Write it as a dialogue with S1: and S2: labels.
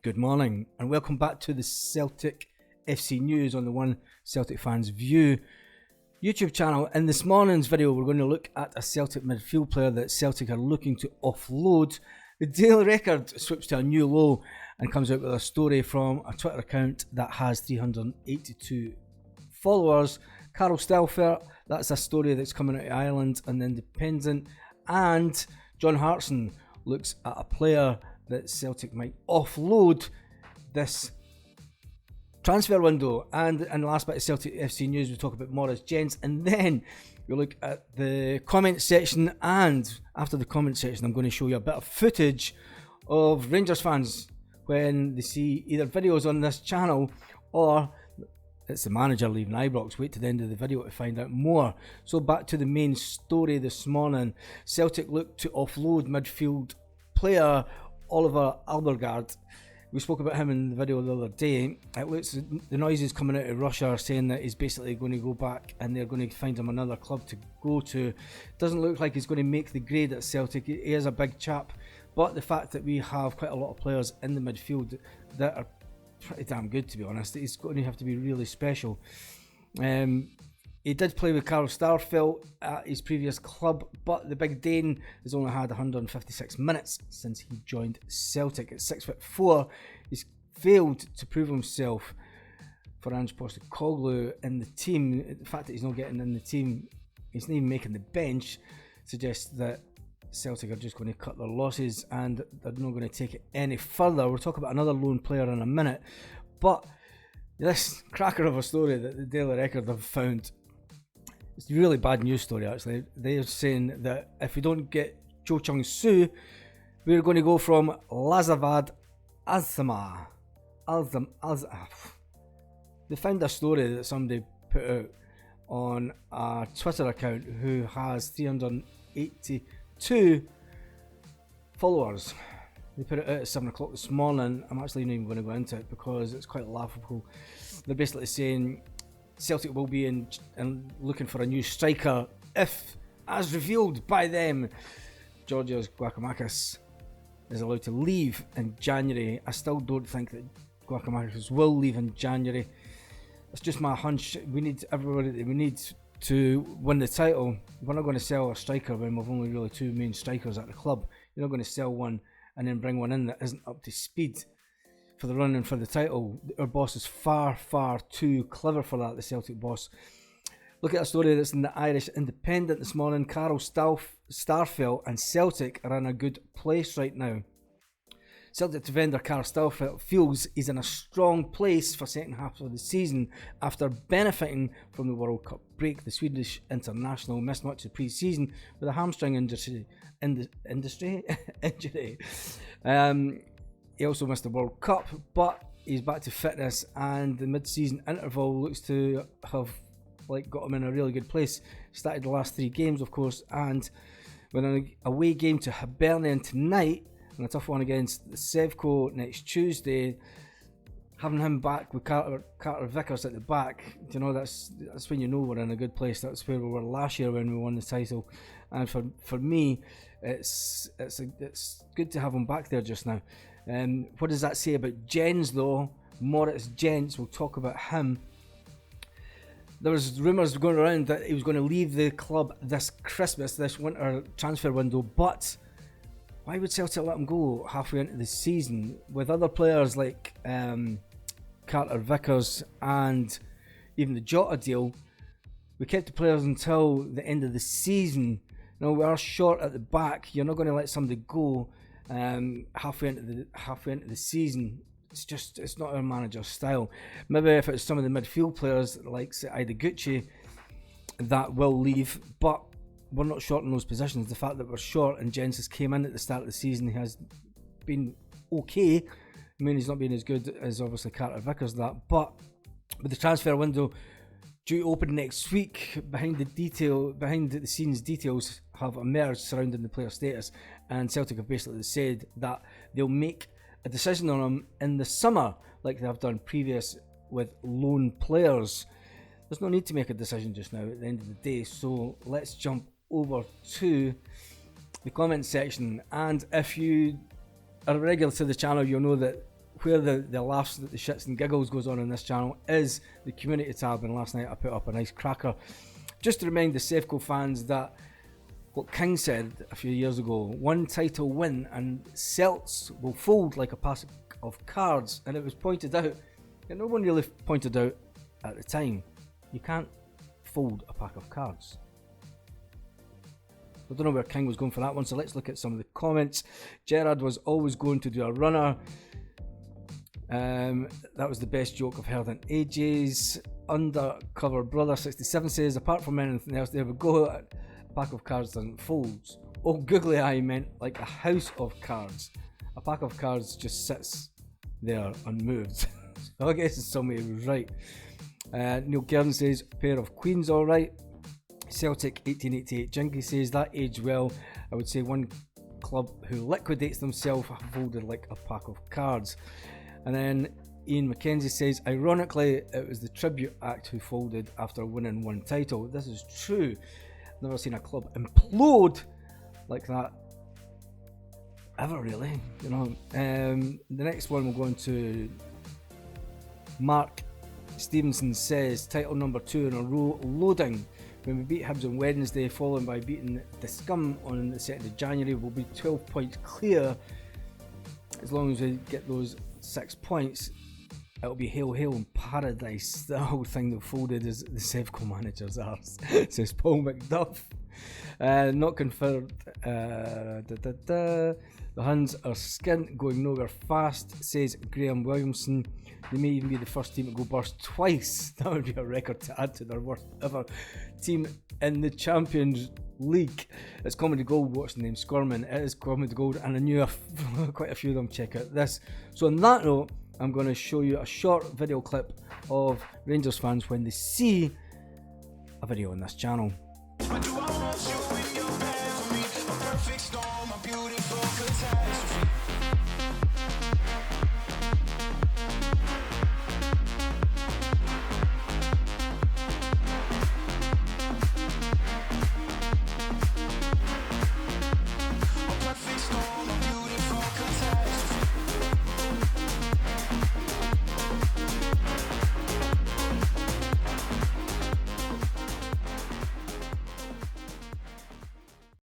S1: Good morning and welcome back to the Celtic FC News on the One Celtic Fans View YouTube channel. In this morning's video we're going to look at a Celtic midfield player that Celtic are looking to offload. The Daily Record sweeps to a new low and comes out with a story from a Twitter account that has 382 followers. Carl Stelfer, that's a story that's coming out of Ireland and the Independent, and John Hartson looks at a player that Celtic might offload this transfer window. And in the last bit of Celtic FC News we talk about Maurice Jens, and then we look at the comment section, and after the comment section I'm going to show you a bit of footage of Rangers fans when they see either videos on this channel or it's the manager leaving Ibrox. Wait to the end of the video to find out more. So back to the main story this morning. Celtic look to offload midfield player Oliver Albergaard. We spoke about him in the video the other day. It looks, the noises coming out of Russia are saying that he's basically going to go back and they're going to find him another club to go to. Doesn't look like he's going to make the grade at Celtic. He is a big chap, but the fact that we have quite a lot of players in the midfield that are pretty damn good, to be honest, he's going to have to be really special. He did play with Carl Starfelt at his previous club, but the Big Dane has only had 156 minutes since he joined Celtic. At 6'4", he's failed to prove himself for Ange Postecoglou in the team. The fact that he's not getting in the team, he's not even making the bench, suggests that Celtic are just going to cut their losses and they're not going to take it any further. We'll talk about another lone player in a minute, but this cracker of a story that the Daily Record have found, it's a really bad news story actually. They're saying that if we don't get Cho Chung-soo, we're going to go from Lazavad Azama. They found a story that somebody put out on a Twitter account who has 382 followers. They put it out at 7 o'clock this morning. I'm actually not even going to go into it because it's quite laughable. They're basically saying Celtic will be in looking for a new striker if, as revealed by them, Georgios Giacomakis is allowed to leave in January. I still don't think that Giacomakis will leave in January. It's just my hunch. We need everybody. We need to win the title. We're not going to sell a striker when we've only really two main strikers at the club. You're not going to sell one and then bring one in that isn't up to speed for the running for the title. Our boss is far too clever for that, the Celtic boss. Look at a story that's in the Irish Independent this morning. Carl Starfelt and Celtic are in a good place right now. Celtic defender Carl Starfelt feels he's in a strong place for second half of the season after benefiting from the World Cup break. The Swedish international missed much of the pre-season with a hamstring injury. He also missed the World Cup, but he's back to fitness, and the mid-season interval looks to have got him in a really good place. Started the last 3 games, of course, and with an away game to Hibernian tonight and a tough one against Sevco next Tuesday. Having him back with Carter Vickers at the back, you know, that's when you know we're in a good place. That's where we were last year when we won the title, and for me, it's good to have him back there just now. What does that say about Jens though? Maurice Jens, we'll talk about him. There was rumours going around that he was going to leave the club this Christmas, this winter transfer window, but why would Celtic let him go halfway into the season with other players like Carter Vickers and even the Jota deal? We kept the players until the end of the season. Now we are short at the back. You're not going to let somebody go halfway into the season. It's not our manager's style. Maybe if it's some of the midfield players like Ideguchi that will leave, but we're not short in those positions. The fact that we're short and Jens has came in at the start of the season, he has been okay. I mean, he's not been as good as obviously Carter Vickers that, but with the transfer window due to open next week, behind the scenes details have emerged surrounding the player status, and Celtic have basically said that they'll make a decision on him in the summer like they have done previous with loan players. There's no need to make a decision just now at the end of the day, so let's jump over to the comment section. And if you are a regular to the channel, you'll know that where the laughs, the shits and giggles goes on this channel is the community tab, and last night I put up a nice cracker just to remind the Sevco fans that what King said a few years ago, one title win and Celts will fold like a pack of cards, and it was pointed out, and no one really pointed out at the time, you can't fold a pack of cards. I don't know where King was going for that one, so let's look at some of the comments. Gerard was always going to do a runner. That was the best joke I've heard in ages. Undercover Brother 67 says, apart from anything else, there we go. A pack of cards doesn't fold. Oh, googly eye meant like a house of cards. A pack of cards just sits there unmoved. So I guess in some way he was right. Neil Kern says, pair of queens alright. Celtic 1888 Jinky says, that aged well. I would say one club who liquidates themselves folded like a pack of cards. And then Ian McKenzie says, ironically, it was the tribute act who folded after winning one title. This is true. I've never seen a club implode like that ever, really. You know. The next one we'll go into. Mark Stevenson says, title number 2 in a row, loading. When we beat Hibs on Wednesday, followed by beating the Scum on the 2nd of January, we'll be 12 points clear. As long as we get those 6 points, it'll be hail hail in paradise. The whole thing that folded is the Sevco managers are, says Paul McDuff. Not confirmed. The Huns are skint, going nowhere fast, says Graham Williamson. They may even be the first team to go burst twice. That would be a record to add to their worst ever team in the Champions League. It's Comedy Gold. What's the name? Scorman. It is Comedy Gold, and I knew quite a few of them check out this. So on that note, I'm going to show you a short video clip of Rangers fans when they see a video on this channel.